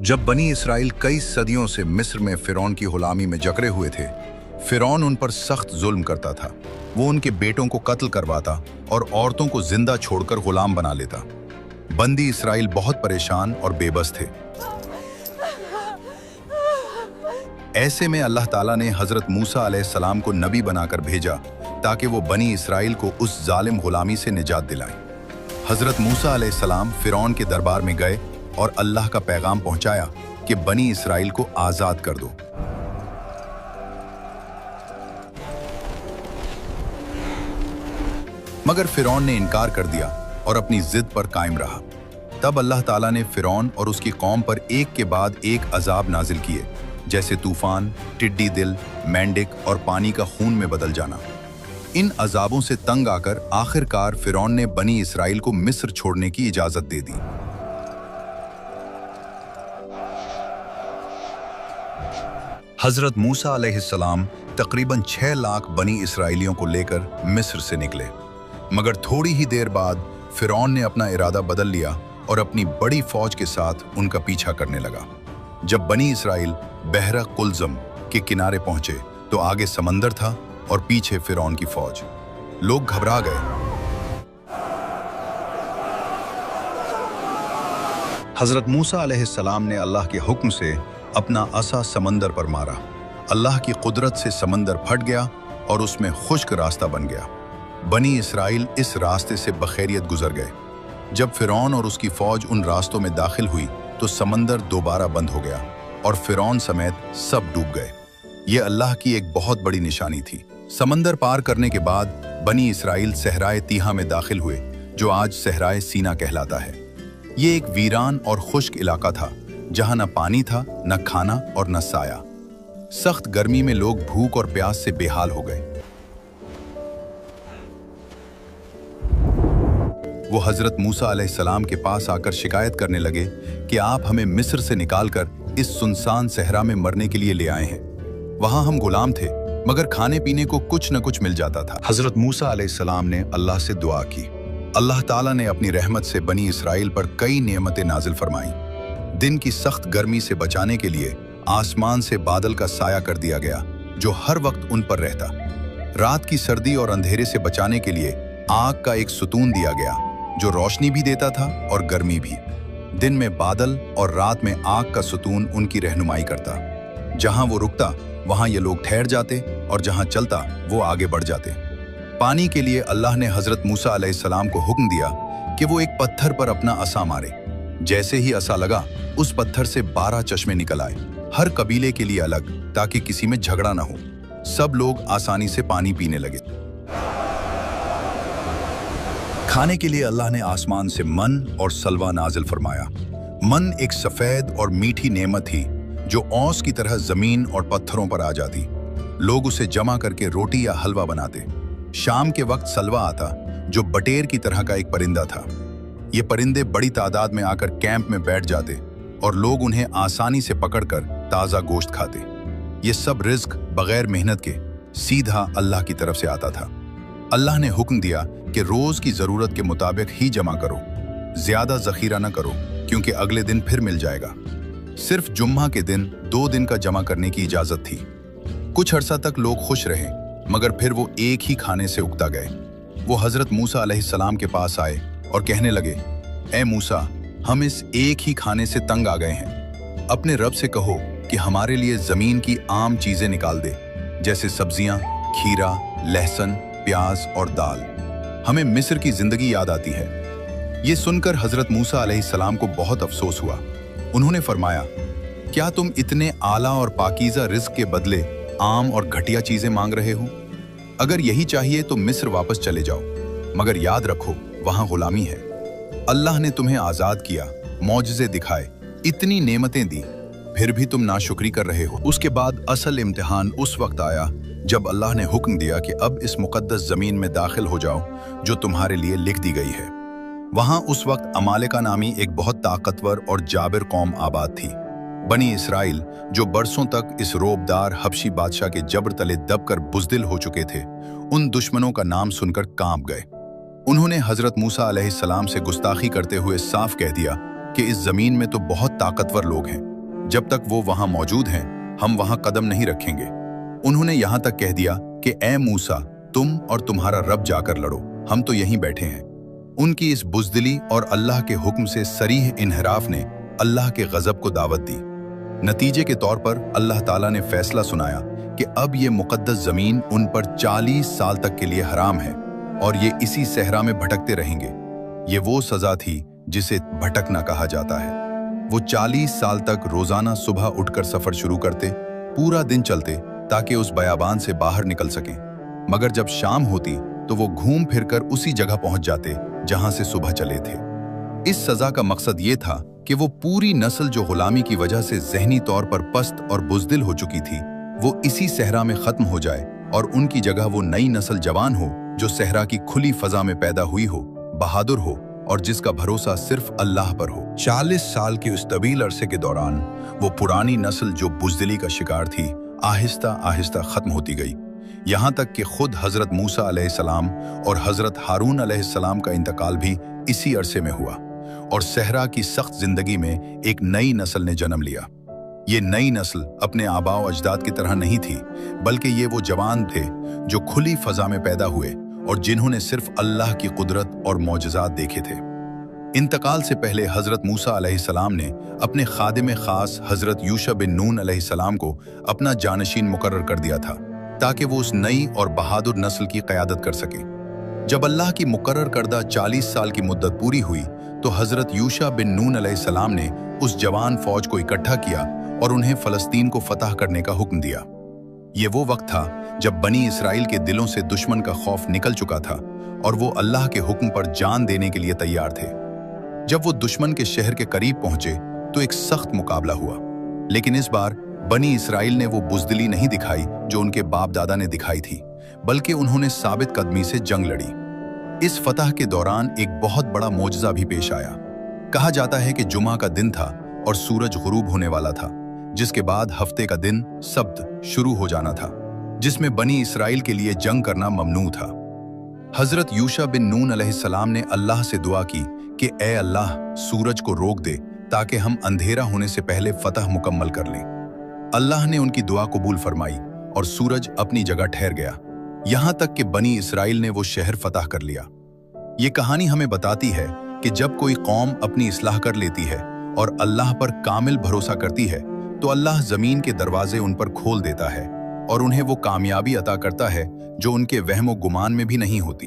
जब बनी इसराइल कई सदियों से मिस्र में फिरौन की गुलामी में जकड़े हुए थे, फिरौन उन पर सख्त जुल्म करता था। वो उनके बेटों को कत्ल करवाता और औरतों को जिंदा छोड़कर गुलाम बना लेता। बंदी इसराइल बहुत परेशान और बेबस थे। ऐसे में अल्लाह ताला ने हजरत मूसा अलैहिस्सलाम को नबी बनाकर भेजा ताकि वो बनी इसराइल को उस जालिम गुलामी से निजात दिलाएं। हजरत मूसा अलैहिस्सलाम फिरौन के दरबार में गए और अल्लाह का पैगाम पहुंचाया कि बनी इसराइल को आजाद कर दो। मगर फिरौन ने इनकार कर दिया और अपनी जिद पर कायम रहा। तब अल्लाह ताला ने फिरौन और उसकी कौम पर एक के बाद एक अजाब नाजिल किए, जैसे तूफान, टिड्डी दिल, मेंढक और पानी का खून में बदल जाना। इन अजाबों से तंग आकर आखिरकार फिरौन ने बनी इसराइल को मिस्र छोड़ने की इजाजत दे दी। हजरत मूसा अलैहिस्सलाम तकरीबन 6 लाख बनी इसराइलियों को लेकर मिस्र से निकले। मगर थोड़ी ही देर बाद फिरौन ने अपना इरादा बदल लिया और अपनी बड़ी फौज के साथ उनका पीछा करने लगा। जब बनी इसराइल बहरा कुलजम के किनारे पहुंचे तो आगे समंदर था और पीछे फिरौन की फौज। लोग घबरा गए। हजरत मूसा अलैहिस्सलाम ने अल्लाह के हुक्म से अपना असा समंदर पर मारा। अल्लाह की कुदरत से समंदर फट गया और उसमें खुश्क रास्ता बन गया। बनी इसराइल इस रास्ते से बखैरियत गुजर गए। जब फिरौन और उसकी फौज उन रास्तों में दाखिल हुई तो समंदर दोबारा बंद हो गया और फिरौन समेत सब डूब गए। ये अल्लाह की एक बहुत बड़ी निशानी थी। समंदर पार करने के बाद बनी इसराइल सहराए तीहा में दाखिल हुए, जो आज सहराए सीना कहलाता है। ये एक वीरान और खुश्क इलाका था, जहां न पानी था, न खाना और न साया। सख्त गर्मी में लोग भूख और प्यास से बेहाल हो गए। वो हजरत मूसा अलैहिस्सलाम के पास आकर शिकायत करने लगे कि आप हमें मिस्र से निकालकर इस सुनसान सहरा में मरने के लिए ले आए हैं। वहां हम गुलाम थे, मगर खाने पीने को कुछ न कुछ मिल जाता था। हजरत मूसा अलैहिस्सलाम ने अल्लाह से दुआ की। अल्लाह ताला ने अपनी रहमत से बनी इसराइल पर कई नेमतें नाजिल फरमाई। दिन की सख्त गर्मी से बचाने के लिए आसमान से बादल का साया कर दिया गया, जो हर वक्त उन पर रहता। रात की सर्दी और अंधेरे से बचाने के लिए आग का एक सुतून दिया गया, जो रोशनी भी देता था और गर्मी भी। दिन में बादल और रात में आग का सुतून उनकी रहनुमाई करता। जहां वो रुकता वहां ये लोग ठहर जाते और जहां चलता वो आगे बढ़ जाते। पानी के लिए अल्लाह ने हजरत मूसा अलैहिस्सलाम को हुक्म दिया कि वो एक पत्थर पर अपना असा मारे। जैसे ही असा लगा, उस पत्थर से 12 चश्मे निकल आए, हर कबीले के लिए अलग, ताकि किसी में झगड़ा ना हो। सब लोग आसानी से पानी पीने लगे। खाने के लिए अल्लाह ने आसमान से मन और सलवा नाजिल फरमाया। मन एक सफेद और मीठी नेमत थी, जो औस की तरह जमीन और पत्थरों पर आ जाती। लोग उसे जमा करके रोटी या हलवा बनाते। शाम के वक्त सलवा आता, जो बटेर की तरह का एक परिंदा था। ये परिंदे बड़ी तादाद में आकर कैंप में बैठ जाते और लोग उन्हें आसानी से पकड़कर ताज़ा गोश्त खाते। ये सब रिज्क बगैर मेहनत के सीधा अल्लाह की तरफ से आता था। अल्लाह ने हुक्म दिया कि रोज की जरूरत के मुताबिक ही जमा करो, ज्यादा जखीरा न करो, क्योंकि अगले दिन फिर मिल जाएगा। सिर्फ जुम्मा के दिन 2 दिन का जमा करने की इजाजत थी। कुछ अरसा तक लोग खुश रहे, मगर फिर वो एक ही खाने से उकता गए। वो हजरत मूसा अलैहिस्सलाम के पास आए और कहने लगे, ए मूसा, हम इस एक ही खाने से तंग आ गए हैं। अपने रब से कहो कि हमारे लिए जमीन की आम चीजें निकाल दे, जैसे सब्जियां, खीरा, लहसुन, प्याज और दाल। हमें मिस्र की जिंदगी याद आती है। ये सुनकर हजरत मूसा अलैहिस्सलाम को बहुत अफसोस हुआ। उन्होंने फरमाया, क्या तुम इतने आला और पाकीज़ा रिज़्क के बदले आम और घटिया चीजें मांग रहे हो? अगर यही चाहिए तो मिस्र वापस चले जाओ, मगर याद रखो वहां गुलामी है। अल्लाह ने तुम्हें आजाद किया, मौजज़े दिखाए, इतनी नेमतें दी, फिर भी तुम नाशुक्री कर रहे हो। उसके बाद असल इम्तिहान उस वक्त आया जब अल्लाह ने हुक्म दिया कि अब इस मुकद्दस जमीन में दाखिल हो जाओ, जो तुम्हारे लिए लिख दी गई है। वहां उस वक्त अमालेका नामी एक बहुत ताकतवर और जाबिर कौम आबाद थी। बनी इसराइल, जो बरसों तक इस रोबदार हबशी बादशाह के जबर तले दबकर बुज़दिल हो चुके थे, उन दुश्मनों का नाम सुनकर कांप गए। उन्होंने हजरत मूसा अलैहिस्सलाम से गुस्ताखी करते हुए साफ कह दिया कि इस जमीन में तो बहुत ताकतवर लोग हैं, जब तक वो वहां मौजूद हैं, हम वहां कदम नहीं रखेंगे। उन्होंने यहां तक कह दिया कि ए मूसा, तुम और तुम्हारा रब जाकर लड़ो, हम तो यहीं बैठे हैं। उनकी इस बुज़दिली और अल्लाह के हुक्म से सरीह इन्हिराफ ने अल्लाह के गज़ब को दावत दी। नतीजे के तौर पर अल्लाह ताला ने फैसला सुनाया कि अब ये मुक़द्दस ज़मीन उन पर 40 साल तक के लिए हराम है और ये इसी सहरा में भटकते रहेंगे। ये वो सज़ा थी जिसे भटकना कहा जाता है। वो 40 साल तक रोज़ाना सुबह उठकर सफ़र शुरू करते, पूरा दिन चलते ताकि उस बयाबान से बाहर निकल सकें। मगर जब शाम होती तो वो घूम फिरकर उसी जगह पहुंच जाते जहां से सुबह चले थे। इस सज़ा का मकसद ये था कि वो पूरी नस्ल जो गुलामी की वजह से ज़हनी तौर पर पस्त और बुज़दिल हो चुकी थी, वो इसी सहरा में ख़त्म हो जाए और उनकी जगह वो नई नस्ल जवान हो जो सहरा की खुली फ़ज़ा में पैदा हुई हो, बहादुर हो और जिसका भरोसा सिर्फ अल्लाह पर हो। 40 साल के उस तवील अरसे के दौरान वो पुरानी नस्ल जो बुज़दिली का शिकार थी, आहिस्ता आहिस्ता ख़त्म होती गई, यहाँ तक कि खुद हज़रत मूसा अलैहिस्सलाम और हज़रत हारून अलैहिस्सलाम का इंतकाल भी इसी अरसे में हुआ और सहरा की सख्त ज़िंदगी में एक नई नस्ल ने जन्म लिया। ये नई नस्ल अपने आबाओ अजदाद की तरह नहीं थी, बल्कि ये वो जवान थे जो खुली फ़ज़ा में पैदा हुए और जिन्होंने सिर्फ अल्लाह की कुदरत और मौजज़ात देखे थे। इंतकाल से पहले हज़रत मूसा अलैहिस्सलाम ने अपने खादिम ख़ास हज़रत यूशा बिन नून अलैहिस्सलाम को अपना जानशीन मुकर्रर कर दिया था ताकि वो उस नई और बहादुर नस्ल की क़यादत कर सके। जब अल्लाह की मुकर्रर करदा 40 साल की मुद्दत पूरी हुई तो हज़रत यूशा बिन नून अलैहिस्सलाम ने उस जवान फ़ौज को इकट्ठा किया और उन्हें फ़लस्तीन को फ़तह करने का हुक्म दिया। ये वो वक्त था जब बनी इसराइल के दिलों से दुश्मन का खौफ निकल चुका था और वो अल्लाह के हुक्म पर जान देने के लिए तैयार थे। जब वो दुश्मन के शहर के करीब पहुंचे तो एक सख्त मुकाबला हुआ, लेकिन इस बार बनी इसराइल ने वो बुज़दिली नहीं दिखाई जो उनके बाप दादा ने दिखाई थी, बल्कि उन्होंने साबित कदमी से जंग लड़ी। इस फतह के दौरान एक बहुत बड़ा मोजज़ा भी पेश आया। कहा जाता है कि जुमा का दिन था और सूरज गुरूब होने वाला था, जिसके बाद हफ्ते का दिन सब्त शुरू हो जाना था, जिसमें बनी इसराइल के लिए जंग करना ममनू था। हज़रत यूशा बिन नून अलैहिस्सलाम ने अल्लाह से दुआ की कि ए अल्लाह, सूरज को रोक दे ताकि हम अंधेरा होने से पहले फतह मुकम्मल कर लें। अल्लाह ने उनकी दुआ कबूल फरमाई और सूरज अपनी जगह ठहर गया, यहाँ तक कि बनी इसराइल ने वो शहर फतह कर लिया। ये कहानी हमें बताती है कि जब कोई कौम अपनी इस्लाह कर लेती है और अल्लाह पर कामिल भरोसा करती है तो अल्लाह ज़मीन के दरवाजे उन पर खोल देता है और उन्हें वो कामयाबी अता करता है जो उनके वहम व गुमान में भी नहीं होती।